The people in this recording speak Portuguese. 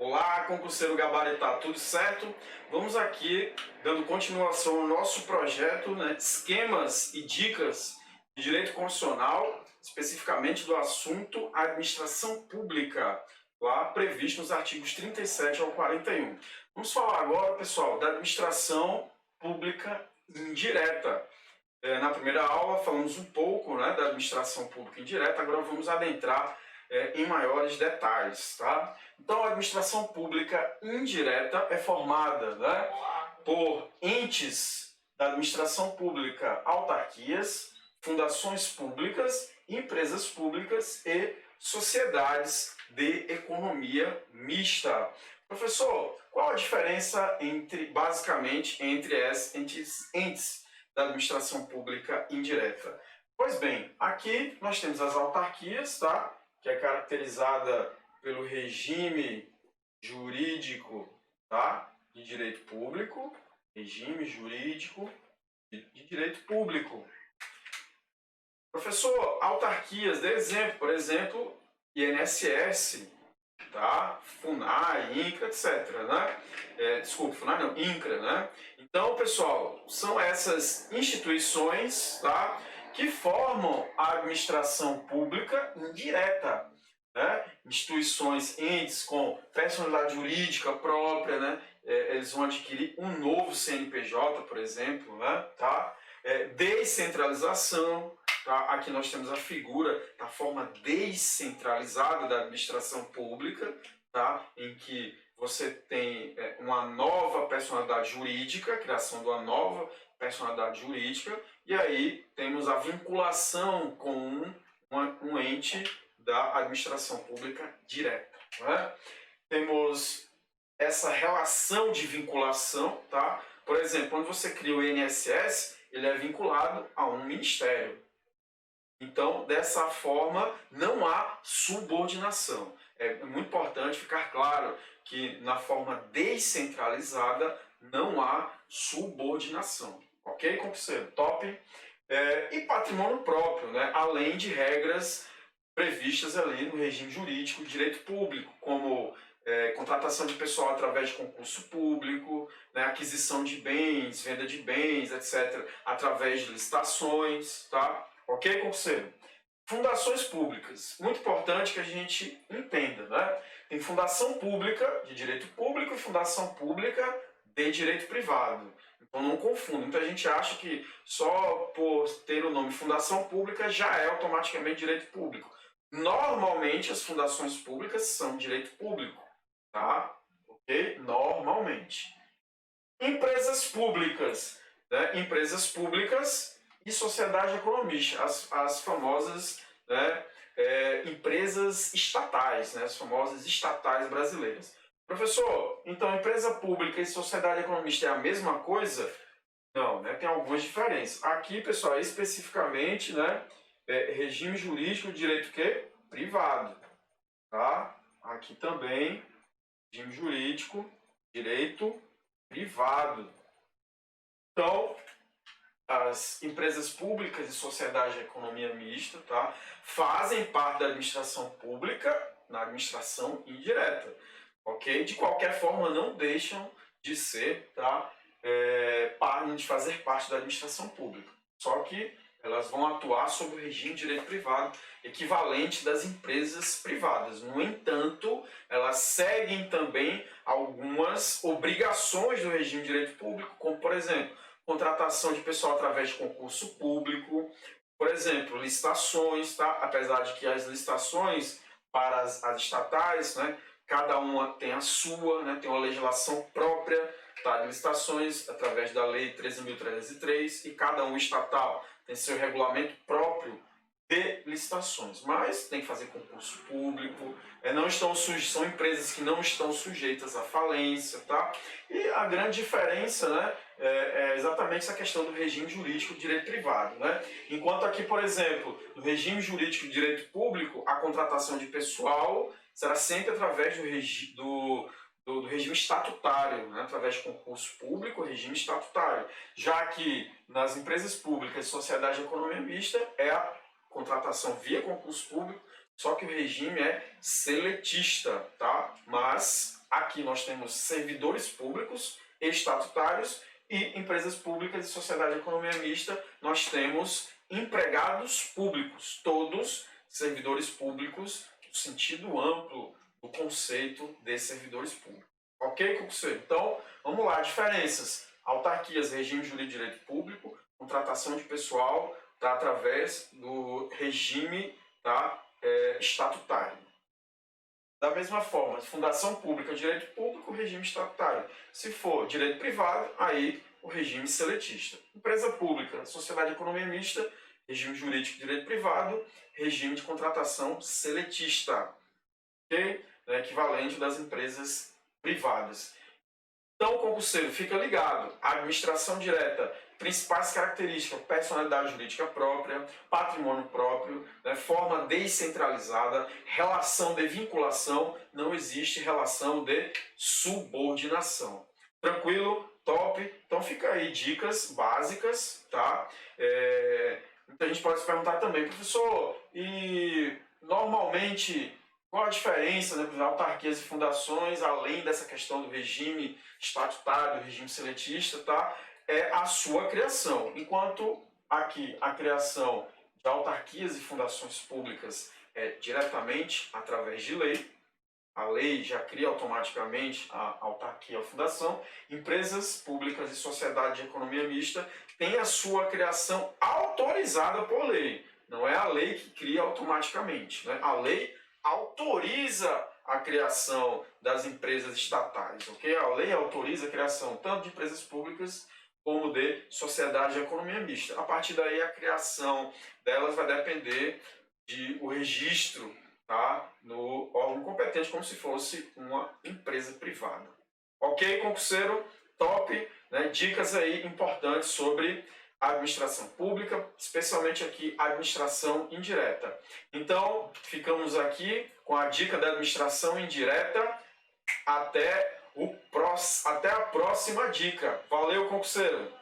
Olá, concurseiro gabaritado, tudo certo? Vamos aqui dando continuação ao nosso projeto, né, esquemas e dicas de direito constitucional, especificamente do assunto administração pública, lá previsto nos artigos 37 ao 41. Vamos falar agora, pessoal, da administração pública indireta. Na primeira aula falamos um pouco, né, da administração pública indireta, agora vamos adentrar em maiores detalhes, tá? Então, a administração pública indireta é formada, né, por entes da administração pública, autarquias, fundações públicas, empresas públicas e sociedades de economia mista. Professor, qual a diferença basicamente entre esses entes da administração pública indireta? Pois bem, aqui nós temos as autarquias, tá? Que é caracterizada pelo regime jurídico, tá? De direito público, regime jurídico de direito público. Professor, autarquias, dê exemplo, por exemplo, INSS, tá? FUNAI, INCRA, etc, né? Desculpa, FUNAI não, INCRA, né? Então, pessoal, são essas instituições, tá, que formam a administração pública indireta, né? Instituições, entes com personalidade jurídica própria, né? Eles vão adquirir um novo CNPJ, por exemplo, né? Tá? Descentralização, tá? Aqui nós temos a figura da forma descentralizada da administração pública, tá? Em que você tem uma nova personalidade jurídica, a criação de uma nova personalidade jurídica, e aí temos a vinculação com um ente da administração pública direta, né? Temos essa relação de vinculação, tá? Por exemplo, quando você cria o INSS, ele é vinculado a um ministério. Então, dessa forma, não há subordinação. É muito importante ficar claro que na forma descentralizada não há subordinação. Ok, concurseiro? Top? E patrimônio próprio, né? Além de regras previstas ali no regime jurídico de direito público, como contratação de pessoal através de concurso público, né, aquisição de bens, venda de bens, etc., através de licitações, tá? Ok, concurseiro? Fundações públicas. Muito importante que a gente entenda, né? Tem fundação pública de direito público e fundação pública de direito privado. Então não confunda. Muita gente acha que só por ter o nome fundação pública já é automaticamente direito público. Normalmente as fundações públicas são direito público, tá? Ok? Normalmente. Empresas públicas, né? Empresas públicas e sociedade economista, as famosas, né, empresas estatais, né? As famosas estatais brasileiras. Professor, então empresa pública e sociedade economista é a mesma coisa? Não, né? Tem algumas diferenças. Aqui, pessoal, especificamente, né, regime jurídico de direito quê? Privado, tá? Aqui também, regime jurídico, direito privado. Então, as empresas públicas e sociedade de economia mista, tá, fazem parte da administração pública na administração indireta, ok? De qualquer forma, não deixam de ser, tá, de fazer parte da administração pública. Só que elas vão atuar sob o regime de direito privado, equivalente das empresas privadas. No entanto, elas seguem também algumas obrigações do regime de direito público, como, por exemplo, contratação de pessoal através de concurso público, por exemplo, licitações, tá? Apesar de que as licitações para as estatais, né, cada uma tem a sua, né, tem uma legislação própria, tá, de licitações através da Lei 13.303, e cada um estatal tem seu regulamento próprio de licitações, mas tem que fazer concurso público, são empresas que não estão sujeitas à falência, tá? E a grande diferença, né, é exatamente essa questão do regime jurídico de direito privado, né? Enquanto aqui, por exemplo, no regime jurídico de direito público, a contratação de pessoal será sempre através do regime estatutário, né? Através de concurso público, regime estatutário. Já que nas empresas públicas e sociedade de economia mista é a contratação via concurso público, só que o regime é seletista, tá? Mas Aqui nós temos servidores públicos e estatutários e empresas públicas e sociedade de economia mista, nós temos empregados públicos, todos servidores públicos, no sentido amplo do conceito de servidores públicos. Ok, concurseiro? Então, vamos lá, diferenças. Autarquias, regime jurídico de direito público, contratação de pessoal tá, através do regime tá, estatutário. Da mesma forma, fundação pública, direito público, regime estatutário. Se for direito privado, aí o regime seletista. Empresa pública, sociedade de economia mista, regime jurídico de direito privado, regime de contratação seletista, ok? É equivalente das empresas privadas. Então, concurseiro, fica ligado. Administração direta, principais características, personalidade jurídica própria, patrimônio próprio, né, forma descentralizada, relação de vinculação, não existe relação de subordinação. Tranquilo? Top? Então fica aí dicas básicas, tá? Muita gente pode se perguntar também, professor, e normalmente qual a diferença, né, de autarquias e fundações, além dessa questão do regime estatutário, do regime seletista, tá? É a sua criação. Enquanto aqui a criação de autarquias e fundações públicas é diretamente através de lei, a lei já cria automaticamente a autarquia ou fundação, empresas públicas e sociedade de economia mista têm a sua criação autorizada por lei. Não é a lei que cria automaticamente, né? A lei autoriza a criação das empresas estatais, ok? A lei autoriza a criação tanto de empresas públicas como de sociedade de economia mista. A partir daí, a criação delas vai depender do registro, tá, no órgão competente, como se fosse uma empresa privada. Ok, concurseiro? Top! Né? Dicas aí importantes sobre a administração pública, especialmente aqui a administração indireta. Então, ficamos aqui com a dica da administração indireta. Até a próxima dica. Valeu, concurseiro!